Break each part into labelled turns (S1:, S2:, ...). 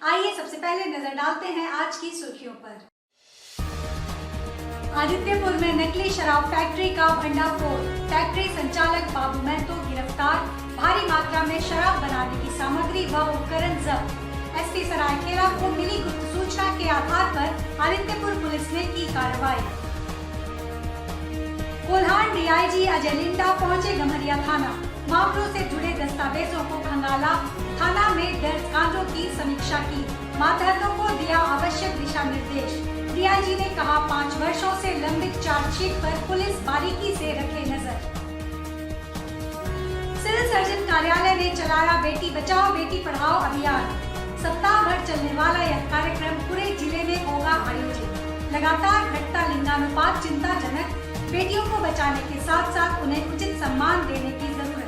S1: आइए सबसे पहले नजर डालते हैं आज की सुर्खियों पर। आदित्यपुर में नकली शराब फैक्ट्री का भंडाफोड़, फैक्ट्री संचालक बाबू महतो गिरफ्तार, भारी मात्रा में शराब बनाने की सामग्री व उपकरण जब्त। एसपी सरायकेला को मिली गुप्त सूचना के आधार पर आदित्यपुर पुलिस ने की कार्रवाई। कोल्हान डीआईजी अजय लिंडा पहुंचे गम्हरिया थाना, मामलों से जुड़े दस्तावेजों को खंगाला, थाना में दर्ज कांडों की समीक्षा की, मातहतों को दिया आवश्यक दिशा निर्देश। डीआईजी ने कहा 5 वर्षों से लंबित चार्जशीट पर पुलिस बारीकी से रखे नजर। सिविल सर्जन कार्यालय ने चलाया बेटी बचाओ बेटी पढ़ाओ अभियान। सप्ताह भर चलने वाला यह कार्यक्रम पूरे जिले में होगा आयोजित। लगातार घटता लिंगानुपात चिंताजनक, बेटियों को बचाने के साथ साथ उन्हें उचित सम्मान देने की जरूरत।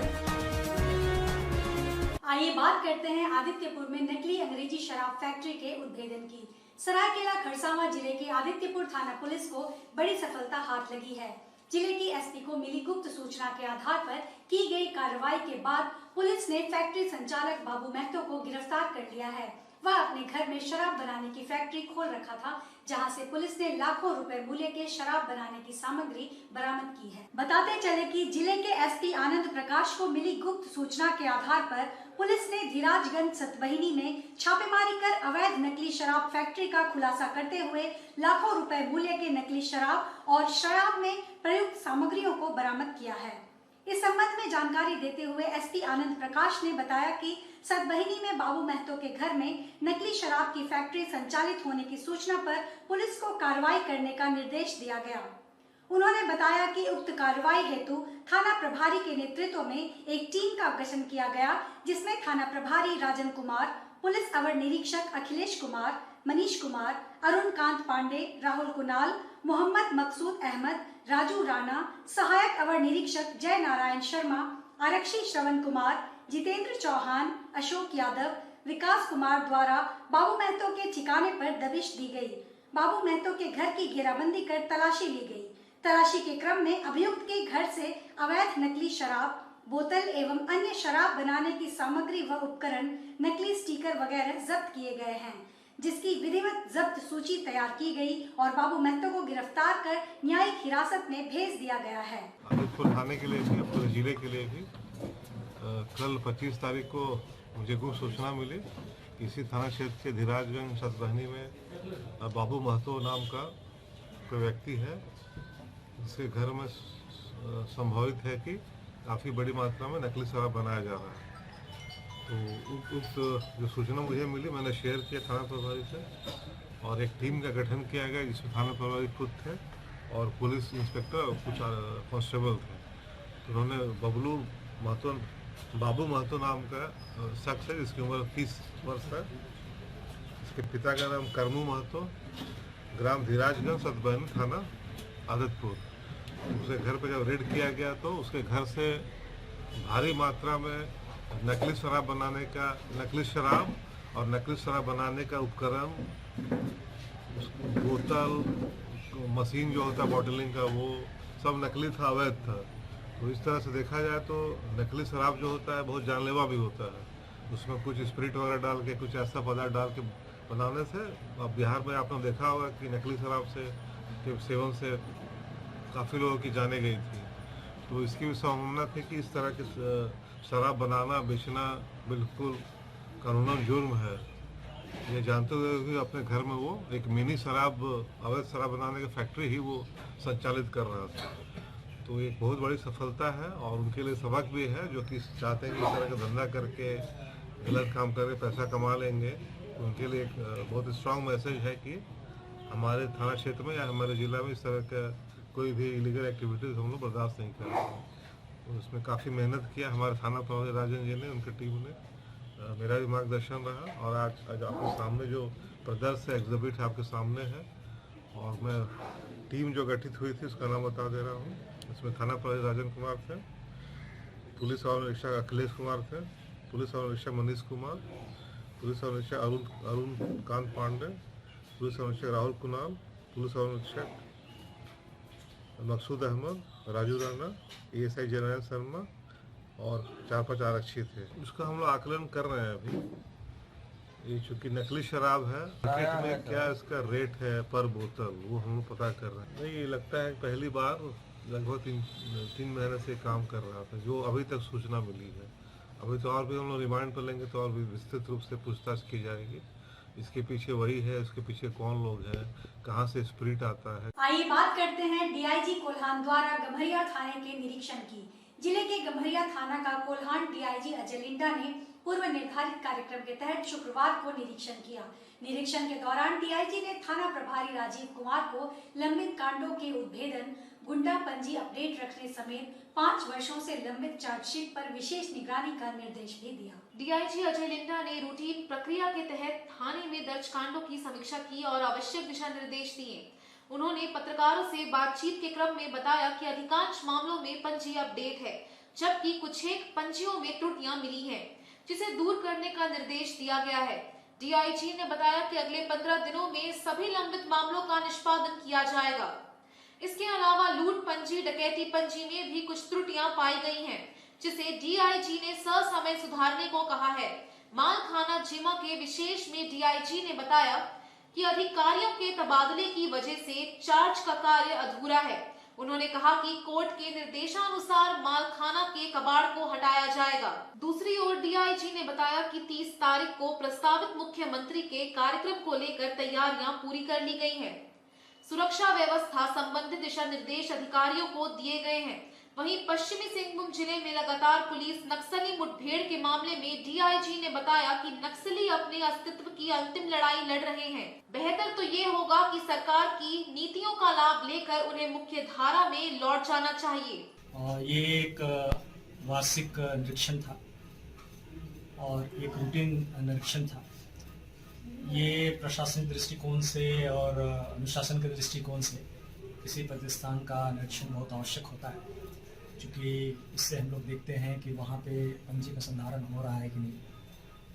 S1: आइए बात करते हैं आदित्यपुर में नकली अंग्रेजी शराब फैक्ट्री के उद्भेदन की। सरायकेला खरसावां जिले के आदित्यपुर थाना पुलिस को बड़ी सफलता हाथ लगी है। जिले की एसपी को मिली गुप्त सूचना के आधार पर की गई कार्रवाई के बाद पुलिस ने फैक्ट्री संचालक बाबू महतो को गिरफ्तार कर लिया है। वह अपने घर में शराब बनाने की फैक्ट्री खोल रखा था, जहां से पुलिस ने लाखों रुपए मूल्य के शराब बनाने की सामग्री बरामद की है। बताते चले कि जिले के एसपी आनंद प्रकाश को मिली गुप्त सूचना के आधार पर पुलिस ने धीराजगंज सतबहिनी में छापेमारी कर अवैध नकली शराब फैक्ट्री का खुलासा करते हुए लाखों रुपए मूल्य के नकली शराब और शराब में प्रयुक्त सामग्रियों को बरामद किया है। इस संबंध में जानकारी देते हुए एसपी आनंद प्रकाश ने बताया कि सतबहिनी में बाबू महतो के घर में नकली शराब की फैक्ट्री संचालित होने की सूचना पर पुलिस को कार्रवाई करने का निर्देश दिया गया। उन्होंने बताया कि उक्त कार्रवाई हेतु थाना प्रभारी के नेतृत्व में एक टीम का गठन किया गया, जिसमें थाना प्रभारी राजन कुमार, पुलिस अवर निरीक्षक अखिलेश कुमार, मनीष कुमार, अरुण कांत पांडे, राहुल कुणाल, मोहम्मद मकसूद अहमद, राजू राणा, सहायक अवर निरीक्षक जय नारायण शर्मा, आरक्षी श्रवण कुमार, जितेंद्र चौहान, अशोक यादव, विकास कुमार द्वारा बाबू महतो के ठिकाने पर दबिश दी गई। बाबू महतो के घर की घेराबंदी कर तलाशी ली गई। तलाशी के क्रम में अभियुक्त के घर से अवैध नकली शराब, बोतल एवं अन्य शराब बनाने की सामग्री व उपकरण, नकली स्टिकर वगैरह जब्त किए गए हैं, जिसकी विधिवत जब्त सूची तैयार की गई और बाबू महतो को गिरफ्तार कर न्यायिक हिरासत में भेज दिया गया है।
S2: आदित्यपुर थाने के लिए भी, पूरे जिले के लिए भी कल 25 तारीख को मुझे गुप्त सूचना मिली। इसी थाना क्षेत्र के धीराजगंज सतबहिनी में बाबू महतो नाम का कोई व्यक्ति है, जिसके घर में संभावित है कि काफ़ी बड़ी मात्रा में नकली शराब बनाया जा रहा है। तो उक्त जो सूचना मुझे मिली, मैंने शेयर किया थाना प्रभारी से और एक टीम का गठन किया गया, जिसमें थाना प्रभारी खुद थे और पुलिस इंस्पेक्टर और कुछ कांस्टेबल थे। तो उन्होंने बाबू महतो नाम का शख्स है, जिसकी उम्र 30 वर्ष है। इसके पिता का नाम करमू महतो, ग्राम धीराजगंज सतबहिनी, थाना आदित्यपुर। उसके घर पर जब रेड किया गया तो उसके घर से भारी मात्रा में नकली शराब और नकली शराब बनाने का उपकरण, बोतल, मशीन जो होता है बॉटलिंग का, वो सब नकली था, अवैध था। तो इस तरह से देखा जाए तो नकली शराब जो होता है बहुत जानलेवा भी होता है। उसमें कुछ स्प्रिट वगैरह डाल के, कुछ ऐसा पदार्थ डाल के बनाने से, अब बिहार में आपने देखा होगा कि नकली शराब के सेवन से काफ़ी लोगों की जाने गई थी। तो इसकी भी संभावना थी कि इस तरह की शराब बनाना, बेचना बिल्कुल कानूनन जुर्म है। ये जानते हुए भी अपने घर में वो एक मिनी शराब, अवैध शराब बनाने की फैक्ट्री ही वो संचालित कर रहा था। तो एक बहुत बड़ी सफलता है और उनके लिए सबक भी है, जो कि चाहते हैं कि इस तरह का धंधा करके, गलत काम करके पैसा कमा लेंगे। तो उनके लिए एक बहुत स्ट्रांग मैसेज है कि हमारे थाना क्षेत्र में या हमारे जिला में इस तरह का कोई भी इलीगल एक्टिविटीज़ हम लोग बर्दाश्त नहीं कर रहे। तो उसमें काफ़ी मेहनत किया हमारे थाना प्रभारी राजन जी ने, उनकी टीम ने, मेरा भी मार्गदर्शन रहा। और आज आपके सामने जो प्रदर्शन एग्जिबिट है आपके सामने है, और मैं टीम जो गठित हुई थी उसका नाम बता दे रहा हूँ। इसमें थाना प्रभारी राजन कुमार थे, पुलिस अवर निरीक्षक अखिलेश कुमार थे, पुलिस अवर निरीक्षक मनीष कुमार, पुलिस अवर निरीक्षक अरुण कांत पांडे, पुलिस अवर निरीक्षक राहुल कुणाल, पुलिस अवर निरीक्षक मकसूद अहमद, राजू राणा, एएसआई जय नारायण शर्मा और 4-5 आरक्षी थे। उसका हम लोग आकलन कर रहे हैं अभी। ये चूंकि नकली शराब है, मार्केट में क्या इसका रेट है पर बोतल वो हम लोग पता कर रहे हैं। नहीं, ये लगता है पहली बार लगभग तीन महीने से काम कर रहा था, जो अभी तक सूचना मिली है। अभी तो और भी हम लोग रिमांड पर लेंगे तो और भी विस्तृत रूप से पूछताछ की जाएगी। इसके पीछे वही है, इसके पीछे कौन लोग हैं, कहाँ से स्प्रिट आता है।
S1: आइए बात करते हैं डीआईजी कोल्हान द्वारा गम्हरिया थाने के निरीक्षण की। जिले के गम्हरिया थाना का कोल्हान डीआईजी अजय लिंडा ने पूर्व निर्धारित कार्यक्रम के तहत शुक्रवार को निरीक्षण किया। निरीक्षण के दौरान डीआईजी ने थाना प्रभारी राजीव कुमार को लंबित कांडों के उद्भेदन, गुंडा पंजी अपडेट रखने समेत 5 वर्षों से लंबित चार्जशीट पर विशेष निगरानी का निर्देश भी दिया।
S3: डीआईजी अजय लिंडा ने रूटीन प्रक्रिया के तहत थाने में दर्ज कांडों की समीक्षा की और आवश्यक दिशा निर्देश दिए। उन्होंने पत्रकारों से बातचीत के क्रम में बताया कि अधिकांश मामलों में पंजी अपडेट है, जबकि कुछ एक पंजियों में त्रुटियां मिली हैं, जिसे दूर करने का निर्देश दिया गया है। डीआईजी ने बताया कि अगले 15 दिनों में सभी लंबित मामलों का निष्पादन किया जाएगा। इसके अलावा लूट पंजी, डकैती पंजी में भी कुछ त्रुटियां पाई गई हैं, जिसे डीआईजी ने ससमय सुधारने को कहा है। मालखाना जिमा के विशेष में डीआईजी ने बताया कि अधिकारियों के तबादले की वजह से चार्ज का कार्य अधूरा है। उन्होंने कहा कि कोर्ट के निर्देशानुसार मालखाना के कबाड़ को हटाया जाएगा। दूसरी ओर डीआईजी ने बताया कि 30 तारीख को प्रस्तावित मुख्यमंत्री के कार्यक्रम को लेकर तैयारियां पूरी कर ली गई हैं। सुरक्षा व्यवस्था संबंधित दिशा निर्देश अधिकारियों को दिए गए हैं। वहीं पश्चिमी सिंहभूम जिले में लगातार पुलिस नक्सली मुठभेड़ के मामले में डीआईजी ने बताया कि नक्सली अपने अस्तित्व की अंतिम लड़ाई लड़ रहे हैं। बेहतर तो ये होगा कि सरकार की नीतियों का लाभ लेकर उन्हें मुख्य धारा में लौट जाना चाहिए।
S4: ये एक वार्षिक निरीक्षण था और एक रूटीन निरीक्षण था। ये प्रशासनिक दृष्टिकोण से और अनुशासन के दृष्टिकोण से किसी प्रतिष्ठान का निरीक्षण बहुत आवश्यक होता है, क्योंकि इससे हम लोग देखते हैं कि वहाँ पे पंजी का संधारण हो रहा है कि नहीं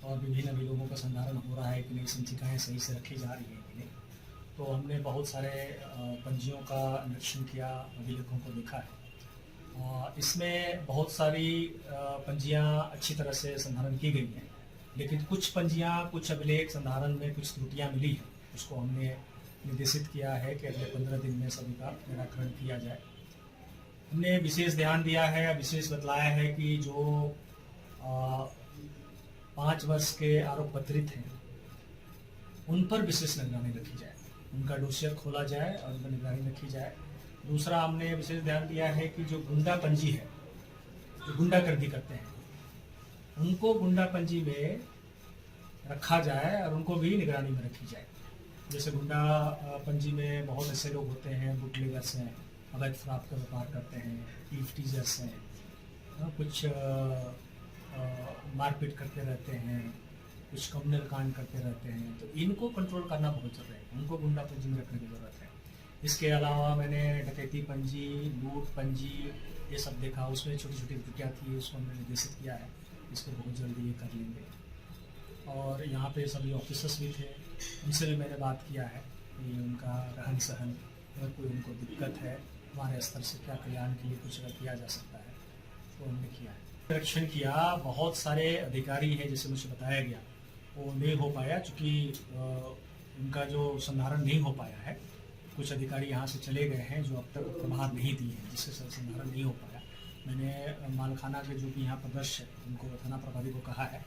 S4: और विभिन्न अभियोगों का संधारण हो रहा है कि नहीं, संचिकाएँ सही से रखी जा रही हैं कि नहीं। तो हमने बहुत सारे पंजियों का निरीक्षण किया, अभिलेखों को देखा है। इसमें बहुत सारी पंजियाँ अच्छी तरह से संधारण की गई हैं, लेकिन कुछ पंजियाँ, कुछ अभिलेख संधारण में कुछ त्रुटियाँ मिली हैं। उसको हमने निर्देशित किया है कि अगले 15 दिन में सभी का निराकरण किया जाए। हमने विशेष ध्यान दिया है, विशेष बतलाया है कि जो 5 वर्ष के आरोप पत्रित हैं उन पर विशेष निगरानी रखी जाए, उनका डोसियर खोला जाए और उन पर निगरानी रखी जाए। दूसरा, हमने विशेष ध्यान दिया है कि जो गुंडा पंजी है, जो गुंडागर्दी करते हैं, उनको गुंडा पंजी में रखा जाए और उनको भी निगरानी में रखी जाए। जैसे गुंडा पंजी में बहुत ऐसे लोग होते हैं, बुटलेगर्स हैं, अवैध शराब का व्यापार करते हैं, टीजर्स हैं, कुछ मारपीट करते रहते हैं, कुछ कम्युनल कांड करते रहते हैं। तो इनको कंट्रोल करना बहुत जरूरी है, उनको गुंडा पंजी में रखने की जरूरत है। इसके अलावा मैंने डकैती पंजी, लूट पंजी ये सब देखा, उसमें छोटी छोटी त्रुटियाँ थी, उसको हमने निर्देशित किया है, इसको बहुत जल्दी ये कर लेंगे। और यहाँ पे सभी ऑफिसर्स भी थे, उनसे भी मैंने बात किया है कि उनका रहन सहन, अगर कोई उनको दिक्कत है, हमारे स्तर से क्या कल्याण के लिए कुछ अगर किया जा सकता है तो हमने किया है। निरीक्षण किया, बहुत सारे अधिकारी हैं जैसे मुझे बताया गया, वो नहीं हो पाया चूँकि उनका जो संधारण नहीं हो पाया है। कुछ अधिकारी यहाँ से चले गए हैं जो अब तक प्रभार नहीं दिए हैं, जिससे संधारण नहीं हो पाया। मैंने मालखाना के जो भी यहाँ सदस्य है उनको थाना प्रभारी को कहा है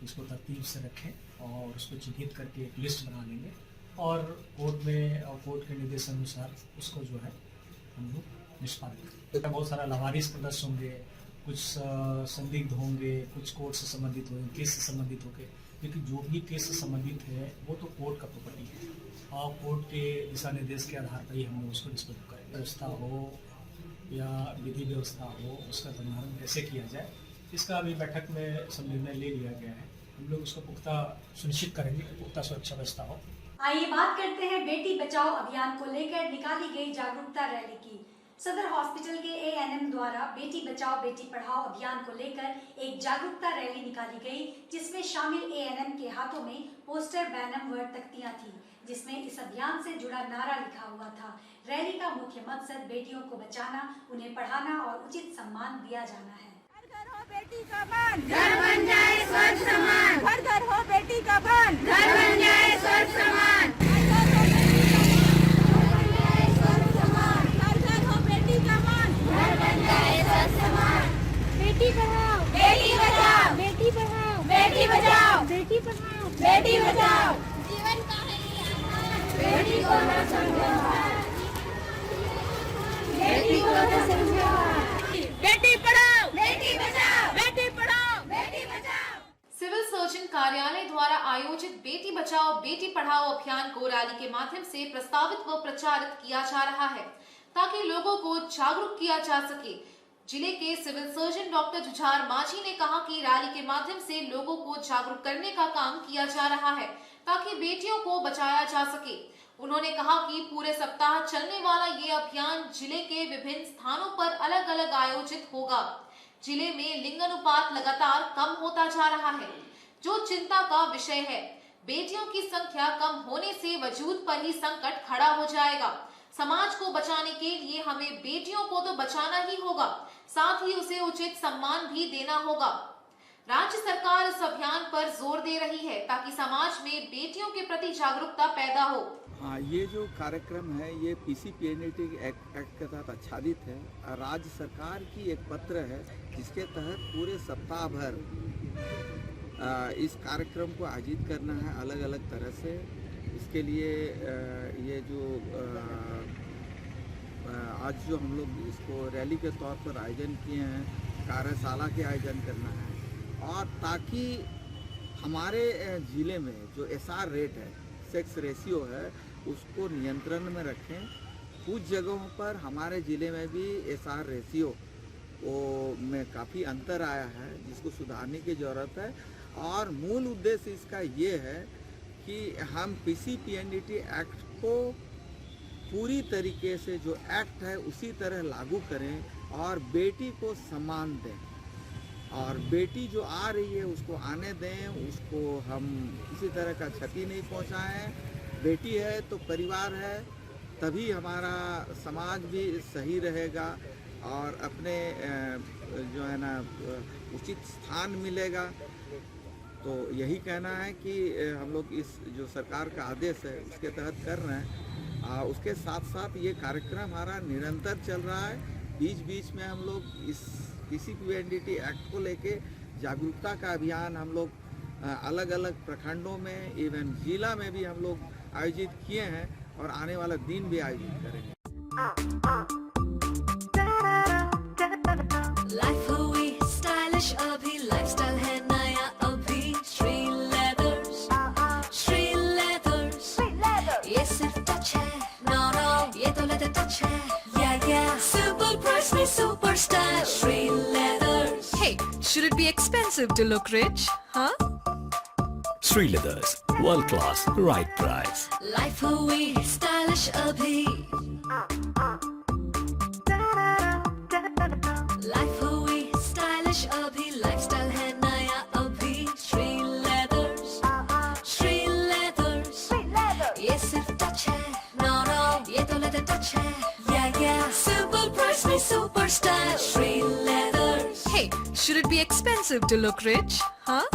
S4: इसको तरतीब से रखें और उसको चिन्हित करके एक लिस्ट बना लेंगे और कोर्ट में और कोर्ट के निर्देशानुसार उसको जो है हम लोग निष्पादित करेंगे। बहुत सारा लावारिस सदस्य होंगे, कुछ संदिग्ध होंगे, कुछ कोर्ट से संबंधित होंगे, केस से संबंधित होंगे, लेकिन जो भी केस से संबंधित है वो तो कोर्ट का प्रॉपर्टी है और कोर्ट के दिशा निर्देश के आधार पर ही हम लोग उसको डिस्पोज करें। व्यवस्था हो या विधि व्यवस्था हो, उसका संधारण कैसे किया जाए, इसका अभी बैठक में सब निर्णय ले लिया गया है। हम लोग उसको पुख्ता सुनिश्चित करेंगे कि पुख्ता सुरक्षा व्यवस्था हो।
S1: आइए बात करते हैं बेटी बचाओ अभियान को लेकर निकाली गई जागरूकता रैली की। सदर हॉस्पिटल के एएनएम द्वारा बेटी बचाओ बेटी पढ़ाओ अभियान को लेकर एक जागरूकता रैली निकाली गई, जिसमें शामिल एएनएम के हाथों में पोस्टर, बैनर व तख्तियां थी, जिसमें इस अभियान से जुड़ा नारा लिखा हुआ था। रैली का मुख्य मकसद बेटियों को बचाना, उन्हें पढ़ाना और उचित सम्मान दिया जाना है।
S5: घर हो बेटी का मान, घर बन जाए स्वर्ग समान। घर घर हो बेटी का मान, घर बन जाए स्वर्ग समान। घर घर हो बेटी का मान, घर बन जाए स्वर्ग समान।
S6: बेटी पढ़ाओ
S5: बेटी बचाओ,
S6: बेटी पढ़ाओ
S5: बेटी बचाओ,
S6: बेटी पढ़ाओ
S5: बेटी बचाओ। जीवन का है ये आधार, बेटी को न समझो हार, बेटी को न समझो हार। बेटी पढ़ाओ बेटी बचाओ, बेटी पढ़ाओ बेटी बचाओ।
S3: सिविल सर्जन कार्यालय द्वारा आयोजित बेटी बचाओ बेटी पढ़ाओ अभियान को रैली के माध्यम से प्रस्तावित व प्रचारित किया जा रहा है ताकि लोगों को जागरूक किया जा सके। जिले के सिविल सर्जन डॉक्टर जुझार माझी ने कहा कि रैली के माध्यम से लोगों को जागरूक करने का काम किया जा रहा है ताकि बेटियों को बचाया जा सके। उन्होंने कहा कि पूरे सप्ताह चलने वाला ये अभियान जिले के विभिन्न स्थानों पर अलग अलग आयोजित होगा। जिले में लिंग अनुपात लगातार कम होता जा रहा है, जो चिंता का विषय है। बेटियों की संख्या कम होने से वजूद पर ही संकट खड़ा हो जाएगा। समाज को बचाने के लिए हमें बेटियों को तो बचाना ही होगा, साथ ही उसे उचित सम्मान भी देना होगा। राज्य सरकार इस अभियान पर जोर दे रही है ताकि समाज में बेटियों के प्रति जागरूकता पैदा हो।
S7: हाँ, ये जो कार्यक्रम है ये PCPNDT एक्ट के तहत आच्छादित है। राज्य सरकार की एक पत्र है जिसके तहत पूरे सप्ताह भर इस कार्यक्रम को आयोजित करना है अलग अलग तरह से। इसके लिए ये जो आज जो हम लोग इसको रैली के तौर पर आयोजन किए हैं, कार्यशाला के आयोजन करना है और ताकि हमारे ज़िले में जो SR रेट है, सेक्स रेशियो है, उसको नियंत्रण में रखें। कुछ जगहों पर हमारे ज़िले में भी SR रेशियो में काफ़ी अंतर आया है जिसको सुधारने की ज़रूरत है। और मूल उद्देश्य इसका ये है कि हम PCPNDT एक्ट को पूरी तरीके से जो एक्ट है उसी तरह लागू करें और बेटी को सम्मान दें और बेटी जो आ रही है उसको आने दें, उसको हम किसी तरह का क्षति नहीं पहुंचाएं। बेटी है तो परिवार है, तभी हमारा समाज भी सही रहेगा और अपने जो है ना उचित स्थान मिलेगा। तो यही कहना है कि हम लोग इस जो सरकार का आदेश है उसके तहत कर रहे हैं। उसके साथ साथ ये कार्यक्रम हमारा निरंतर चल रहा है। बीच बीच में हम लोग इस PCPNDT एक्ट को लेके जागरूकता का अभियान हम लोग अलग अलग प्रखंडों में, इवन जिला में भी हम लोग आयोजित किए हैं और आने वाला दिन भी आयोजित करेंगे।
S8: लाइफ हुई स्टाइलिश अभी, लाइफस्टाइल है नया अभी। श्री लेदर्स, श्री लेदर्स, ये सिर्फ टच है, नो नो ये तो लेदर टच है। या सुपर प्राइस में super style. Shri leathers.
S9: Hey, should it be expensive to look rich? Huh?
S10: Sri Leathers, world class, right price.
S8: Life हुई स्टाइलिश अभी, लाइफ हुई स्टाइलिश अभी। लाइफस्टाइल है नया अभी। श्री लेदर्स, श्री लेदर्स, ये सिर्फ टच है, नो नो ये तो लेदर टच है। या सुपर प्राइस में super style. Shri leathers.
S9: Hey, should it be expensive to look rich? Huh?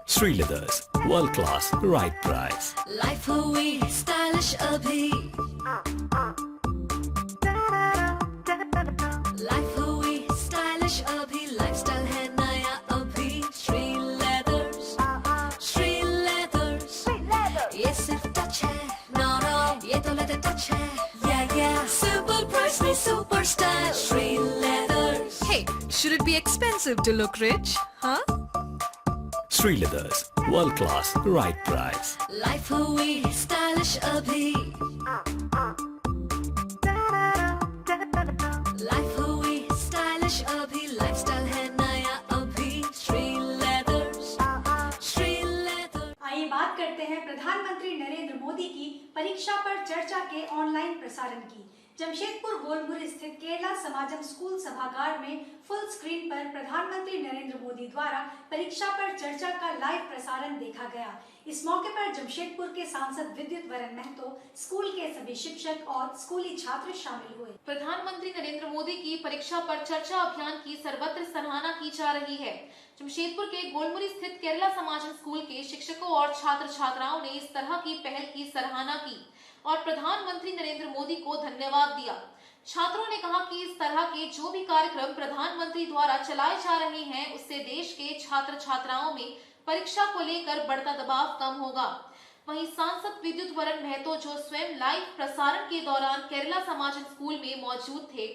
S10: Sri Leathers, world class, right price.
S8: Life हुई स्टाइलिश अभी, लाइफ हुई स्टाइलिश अभी। लाइफस्टाइल है नया अभी। श्री लेदर्स, श्री लेदर्स, ये सिर्फ टच है, नो नो ये तो लेदर टच है। या सुपर प्राइस में super style. Shri leathers.
S9: Hey, should it be expensive to look rich? Huh?
S10: Sri Leathers, world class, right price.
S8: Life हुई स्टाइलिश अभी, लाइफ हुई स्टाइलिश अभी। लाइफस्टाइल है नया अभी। Shri leathers, Shri leathers.
S1: आइए बात करते हैं प्रधानमंत्री नरेंद्र मोदी की परीक्षा पर चर्चा के ऑनलाइन प्रसारण की। जमशेदपुर गोलमुरी स्थित केरला समाजम स्कूल सभागार में फुल स्क्रीन पर प्रधानमंत्री नरेंद्र मोदी द्वारा परीक्षा पर चर्चा का लाइव प्रसारण देखा गया। इस मौके पर जमशेदपुर के सांसद विद्युत वरण महतो, स्कूल के सभी शिक्षक और स्कूली छात्र शामिल हुए।
S3: प्रधानमंत्री नरेंद्र मोदी की परीक्षा पर चर्चा अभियान की सर्वत्र सराहना की जा रही है। जमशेदपुर के गोलमुरी स्थित केरला समाजम स्कूल के शिक्षकों और छात्र छात्राओं ने इस तरह की पहल की सराहना की और प्रधानमंत्री नरेंद्र मोदी को धन्यवाद दिया। छात्रों ने कहा कि इस तरह के जो भी कार्यक्रम प्रधानमंत्री द्वारा चलाए जा रहे हैं, उससे देश के छात्र छात्राओं में परीक्षा को लेकर बढ़ता दबाव कम होगा। वहीं सांसद विद्युत वरण महतो, जो स्वयं लाइव प्रसारण के दौरान केरला समाजम स्कूल में मौजूद थे,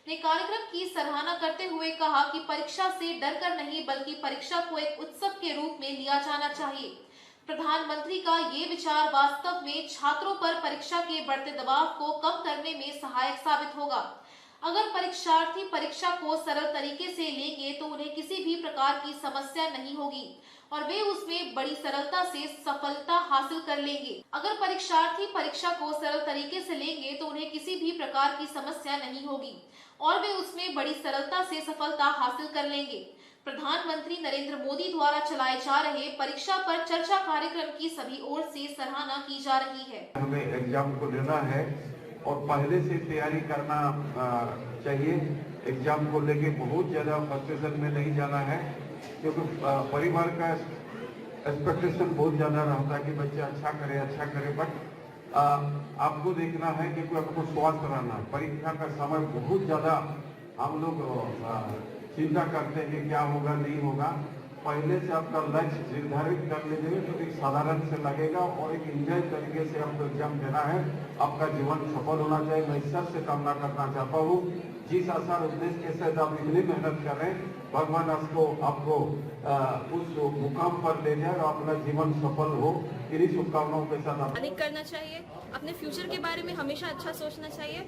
S3: ने कार्यक्रम की सराहना करते हुए कहा कि परीक्षा से डर कर नहीं बल्कि परीक्षा को एक उत्सव के रूप में लिया जाना चाहिए। प्रधानमंत्री का ये विचार वास्तव में छात्रों पर परीक्षा के बढ़ते दबाव को कम करने में सहायक साबित होगा। अगर परीक्षार्थी परीक्षा को सरल तरीके से लेंगे तो उन्हें किसी भी प्रकार की समस्या नहीं होगी और वे उसमें बड़ी सरलता से सफलता हासिल कर लेंगे। अगर परीक्षार्थी परीक्षा को सरल तरीके से लेंगे तो उन्हें किसी भी प्रकार की समस्या नहीं होगी और वे उसमें बड़ी सरलता से सफलता हासिल कर लेंगे। प्रधानमंत्री नरेंद्र मोदी द्वारा चलाए जा रहे परीक्षा पर चर्चा कार्यक्रम की सभी ओर से सराहना की जा रही है।
S11: हमें एग्जाम को लेना है और पहले से तैयारी करना चाहिए। एग्जाम को लेके बहुत ज्यादा फ्रस्ट्रेशन में नहीं जाना है, क्योंकि परिवार का एक्सपेक्टेशन बहुत ज्यादा रहता है कि बच्चे अच्छा करे, बट आपको देखना है कि आपको स्वस्थ रहना। परीक्षा का समय बहुत ज्यादा हम लोग चिंता करते हैं कि क्या होगा नहीं होगा। पहले से आपका लक्ष्य निर्धारित कर लीजिए तो एक साधारण से लगेगा और एक एंजॉय तरीके से आपको एग्जाम देना है। आपका जीवन सफल होना चाहिए। मैं ईश्वर से कामना करना चाहता हूँ, जिस आशा उद्देश्य के साथ आप इतनी मेहनत कर रहे हैं, भगवान आपको उस मुकाम पर ले जाए और अपना जीवन सफल हो। इन्हीं शुभकामनाओं के साथ
S5: प्लानिंग करना चाहिए, अपने फ्यूचर के बारे में हमेशा अच्छा सोचना चाहिए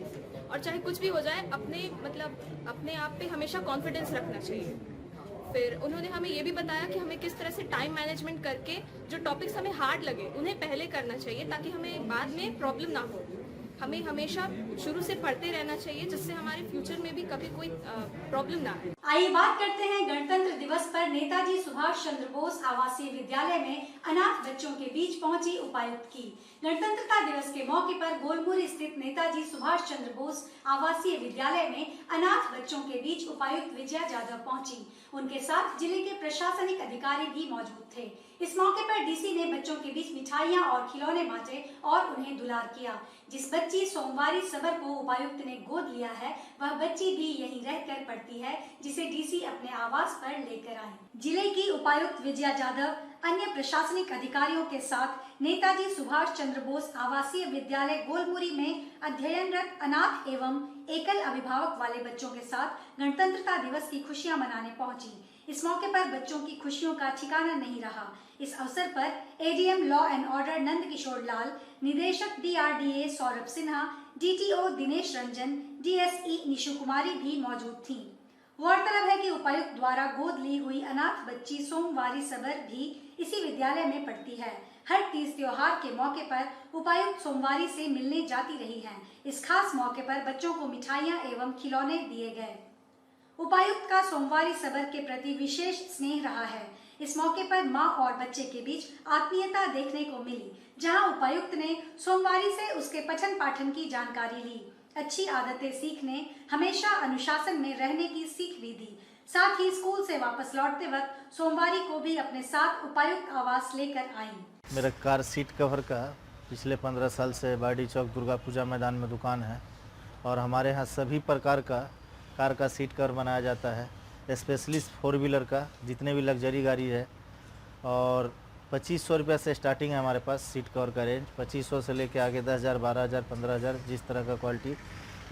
S5: और चाहे कुछ भी हो जाए अपने आप पे हमेशा कॉन्फिडेंस रखना चाहिए। फिर उन्होंने हमें ये भी बताया कि हमें किस तरह से टाइम मैनेजमेंट करके जो टॉपिक्स हमें हार्ड लगे उन्हें पहले करना चाहिए, ताकि हमें बाद में प्रॉब्लम ना हो। हमें हमेशा शुरू से पढ़ते रहना चाहिए, जिससे हमारे फ्यूचर में भी कभी कोई प्रॉब्लम ना आए।
S1: आइए बात करते हैं गणतंत्र दिवस पर नेताजी सुभाष चंद्र बोस आवासीय विद्यालय में अनाथ बच्चों के बीच पहुंची उपायुक्त की। गणतंत्रता दिवस के मौके पर गोलमुरी स्थित नेताजी सुभाष चंद्र बोस आवासीय विद्यालय में अनाथ बच्चों के बीच उपायुक्त विजया जाधव पहुंची। उनके साथ जिले के प्रशासनिक अधिकारी भी मौजूद थे। इस मौके पर डीसी ने बच्चों के बीच मिठाइयां और खिलौने बांटे और उन्हें दुलार किया। जिस बच्ची सोमवारी सबर को उपायुक्त ने गोद लिया है, वह बच्ची भी यहीं रहकर पढ़ती है, जिसे डीसी अपने आवास पर लेकर आए। जिले की उपायुक्त विजया जाधव अन्य प्रशासनिक अधिकारियों के साथ नेताजी सुभाष चंद्र बोस आवासीय विद्यालय गोलमुरी में अध्ययनरत अनाथ एवं एकल अभिभावक वाले बच्चों के साथ गणतंत्रता दिवस की खुशियां मनाने पहुंची। इस मौके पर बच्चों की खुशियों का ठिकाना नहीं रहा। इस अवसर पर ADM law and order Nand Kishore Lal, निदेशक DRDA Saurabh Sinha, DTO Dinesh Ranjan, DSE Nishu कुमारी भी मौजूद थीं। गौरतलब है कि उपायुक्त द्वारा गोद ली हुई अनाथ बच्ची सोमवारी सबर भी इसी विद्यालय में पढ़ती है। हर तीज त्योहार के मौके पर उपायुक्त सोमवारी से मिलने जाती रही हैं। इस खास मौके पर बच्चों को मिठाइयां एवं खिलौने दिए गए। उपायुक्त का सोमवारी सबर के प्रति विशेष स्नेह रहा है। इस मौके पर मां और बच्चे के बीच आत्मीयता देखने को मिली, जहां उपायुक्त ने सोमवारी से उसके पठन पाठन की जानकारी ली। अच्छी आदतें सीखने, हमेशा अनुशासन में रहने की सीख भी दी। साथ ही स्कूल से वापस लौटते वक्त सोमवारी को भी अपने साथ उपायुक्त आवास लेकर आई।
S12: मेरा कार सीट कवर का पिछले 15 साल से बाडी चौक दुर्गा पूजा मैदान में दुकान है और हमारे यहाँ सभी प्रकार का कार का सीट कवर बनाया जाता है, स्पेशली 4 व्हीलर का, जितने भी लग्जरी गाड़ी है। और 2500 रुपये से स्टार्टिंग है हमारे पास सीट कवर का रेंज। 2500 से लेके आगे 10,000, 12,000, 15,000, जिस तरह का क्वालिटी।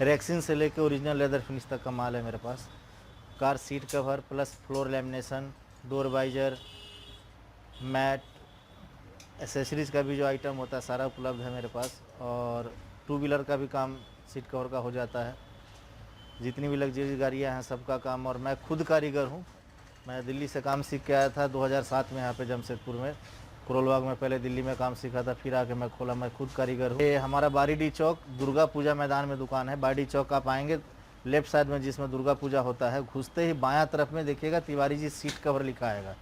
S12: रेक्सिन से लेके ओरिजिनल लेदर फिनिश तक का माल है मेरे पास। Car seat cover plus floor lamination, door visor, mat, accessories का भी जो आइटम होता है सारा उपलब्ध है मेरे पास। और 2 व्हीलर का भी काम सीट कवर का हो जाता है। जितनी भी लग्जरी गाड़ियाँ हैं सबका काम। और मैं खुद कारीगर हूँ। मैं दिल्ली से काम सीख के आया था 2007 में यहाँ पे जमशेदपुर में, करोलबाग में पहले दिल्ली में काम सीखा था, फिर आके मैं खोला, मैं खुद कारीगर हूँ। ये हमारा बारीडी चौक दुर्गा पूजा मैदान में दुकान है। बारीडी चौक आप आएंगे लेफ्ट साइड में जिसमें दुर्गा पूजा होता है, घुसते ही बायां तरफ में देखिएगा तिवारी जी सीट कवर लिखा आएगा,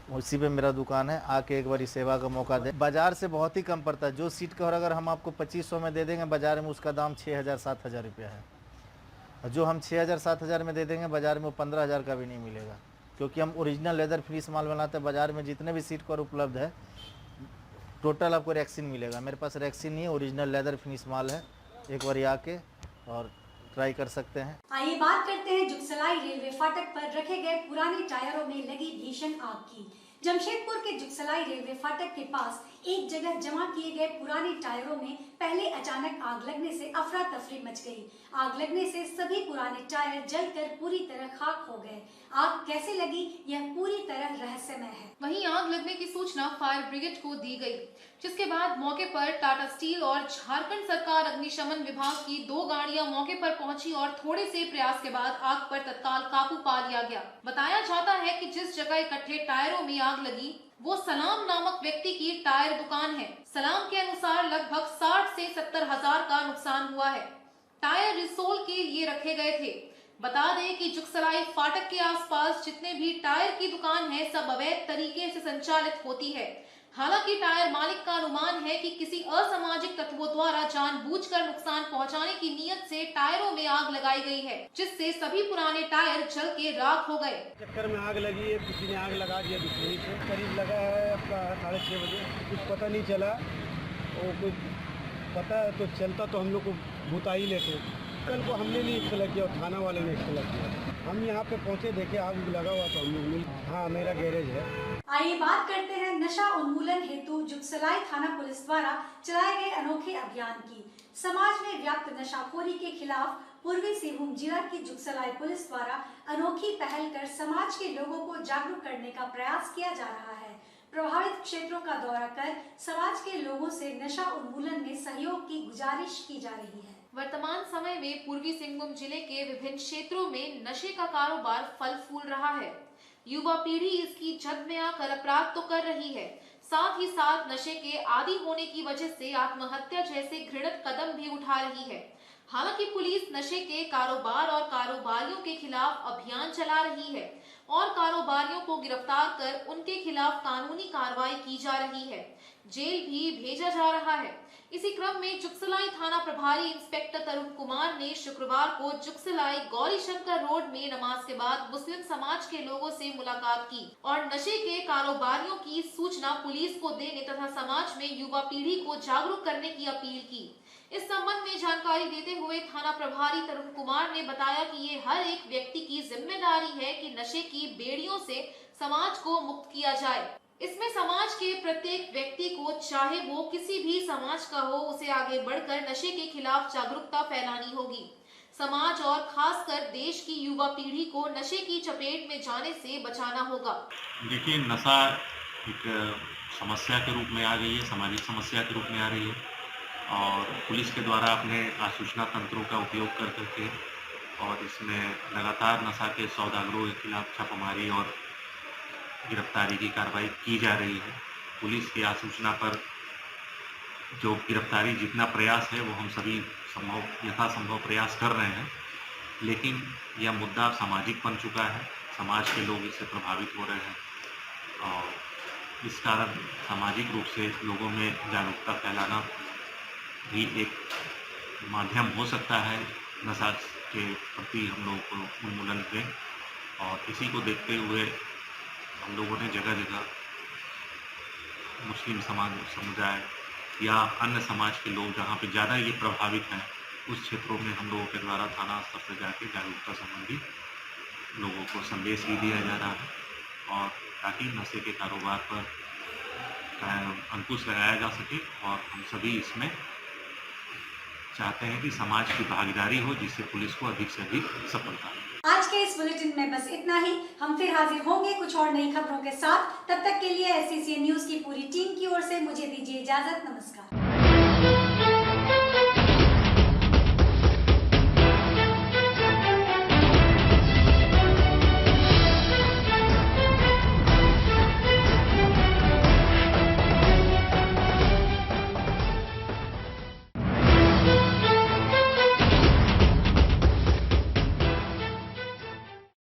S12: उसी पे मेरा दुकान है। आके एक बार सेवा का मौका दे। बाजार से बहुत ही कम पड़ता है। जो सीट कवर अगर हम आपको 2500 में दे देंगे, बाजार में उसका दाम 6000-7000 रुपया है। और जो हम 6000-7000 में दे देंगे, बाजार में वो 15000 का भी नहीं मिलेगा, क्योंकि हम ओरिजिनल लेदर फिनिश माल बनाते हैं। बाजार में जितने भी सीट कवर उपलब्ध है टोटल आपको रैक्सीन मिलेगा। मेरे पास रैक्सीन नहीं है, ओरिजिनल लेदर फिनिश माल है। एक बार आके और ट्राई कर सकते हैं।
S1: आइए बात करते हैं जुगसलाई रेलवे फाटक पर रखे गए पुराने टायरों में लगी भीषण आग की। जमशेदपुर के जुगसलाई रेलवे फाटक के पास एक जगह जमा किए गए पुराने टायरों में पहले अचानक आग लगने से अफरा तफरी मच गई। आग लगने से सभी पुराने टायर जलकर पूरी तरह खाक हो गए। आग कैसे लगी यह पूरी तरह रहस्यमय है।
S3: वहीं आग लगने की सूचना फायर ब्रिगेड को दी गई, जिसके बाद मौके पर टाटा स्टील और झारखंड सरकार अग्निशमन विभाग की 2 गाड़ियां मौके पर पहुंची और थोड़े से प्रयास के बाद आग पर तत्काल काबू पा लिया गया। बताया जाता है कि जिस जगह इकट्ठे टायरों में आग लगी वो सलाम नामक व्यक्ति की टायर दुकान है। सलाम के अनुसार लगभग 60 से 70 हजार का नुकसान हुआ है। टायर रिसोल के लिए रखे गए थे। बता दें कि जुगसलाई फाटक के आसपास जितने भी टायर की दुकान है सब अवैध तरीके से संचालित होती है। हालांकि टायर मालिक का अनुमान है कि किसी असामाजिक तत्वों द्वारा जानबूझकर नुकसान पहुंचाने की नीयत से टायरों में आग लगाई गई है, जिससे सभी पुराने टायर जल के राख हो गए।
S13: चक्कर में आग लगी है, किसी ने आग लगा दिया दुश्मनी से। करीब लगा है आपका 6:30 बजे, कुछ पता नहीं चला। और कुछ पता तो चलता तो हम लोग को बुता ही लेते। कल को हमने नहीं इत्तला किया, थाना वाले ने इत्तला किया। हम यहाँ पे पहुँचे, देखे आग लगा हुआ तो हम लोग। हाँ, मेरा गैरेज है।
S1: आइए बात करते हैं नशा उन्मूलन हेतु जुगसलाई थाना पुलिस द्वारा चलाए गए अनोखे अभियान की। समाज में व्याप्त नशाखोरी के खिलाफ पूर्वी सिंहभूम जिला की जुगसलाई पुलिस द्वारा अनोखी पहल कर समाज के लोगों को जागरूक करने का प्रयास किया जा रहा है। प्रभावित क्षेत्रों का दौरा कर समाज के लोगों से नशा उन्मूलन में सहयोग की गुजारिश की जा रही है।
S3: वर्तमान समय में पूर्वी सिंहभूम जिले के विभिन्न क्षेत्रों में नशे का कारोबार फल फूल रहा है। युवा पीढ़ी इसकी जद में आकर अपराध तो कर रही है, साथ ही साथ नशे के आदी होने की वजह से आत्महत्या जैसे घृणित कदम भी उठा रही है। हालांकि पुलिस नशे के कारोबार और कारोबारियों के खिलाफ अभियान चला रही है और कारोबारियों को गिरफ्तार कर उनके खिलाफ कानूनी कार्रवाई की जा रही है, जेल भी भेजा जा रहा है। इसी क्रम में जुगसलाई थाना प्रभारी इंस्पेक्टर तरुण कुमार ने शुक्रवार को जुगसलाई गौरी शंकर रोड में नमाज के बाद मुस्लिम समाज के लोगों से मुलाकात की और नशे के कारोबारियों की सूचना पुलिस को देने तथा समाज में युवा पीढ़ी को जागरूक करने की अपील की। इस संबंध में जानकारी देते हुए थाना प्रभारी तरुण कुमार ने बताया कि ये हर एक व्यक्ति की जिम्मेदारी है कि नशे की बेड़ियों से समाज को मुक्त किया जाए। इसमें समाज के प्रत्येक व्यक्ति को, चाहे वो किसी भी समाज का हो, उसे आगे बढ़कर नशे के खिलाफ जागरूकता फैलानी होगी। समाज और खासकर देश की युवा पीढ़ी को नशे की चपेट में जाने से बचाना होगा।
S14: देखिए, नशा एक समस्या के रूप में आ गई है, सामाजिक समस्या के रूप में आ रही है और पुलिस के द्वारा अपने सूचना तंत्रों का उपयोग कर करके और इसमें लगातार नशा के सौदागरों के खिलाफ छापामारी और गिरफ्तारी की कार्रवाई की जा रही है। पुलिस की आसूचना पर जो गिरफ्तारी जितना प्रयास है वो हम सभी यथासंभव प्रयास कर रहे हैं, लेकिन यह मुद्दा सामाजिक बन चुका है। समाज के लोग इससे प्रभावित हो रहे हैं और इस कारण सामाजिक रूप से लोगों में जागरूकता फैलाना भी एक माध्यम हो सकता है नशा के प्रति हम लोगों को उन्मूलन पे। और इसी को देखते हुए हम लोगों ने जगह जगह मुस्लिम समुदाय या अन्य समाज के लोग जहाँ पे ज़्यादा ये प्रभावित हैं उस क्षेत्रों में हम लोगों के द्वारा थाना स्तर पर जाके जागरूकता संबंधी लोगों को संदेश भी दिया जा रहा है और ताकि नशे के कारोबार पर अंकुश लगाया जा सके। और हम सभी इसमें चाहते हैं कि समाज की भागीदारी हो, जिससे पुलिस को अधिक से अधिक सफलता मिले।
S1: आज के इस बुलेटिन में बस इतना ही। हम फिर हाजिर होंगे कुछ और नई खबरों के साथ। तब तक के लिए SCCN न्यूज की पूरी टीम की ओर से मुझे दीजिए इजाजत। नमस्कार।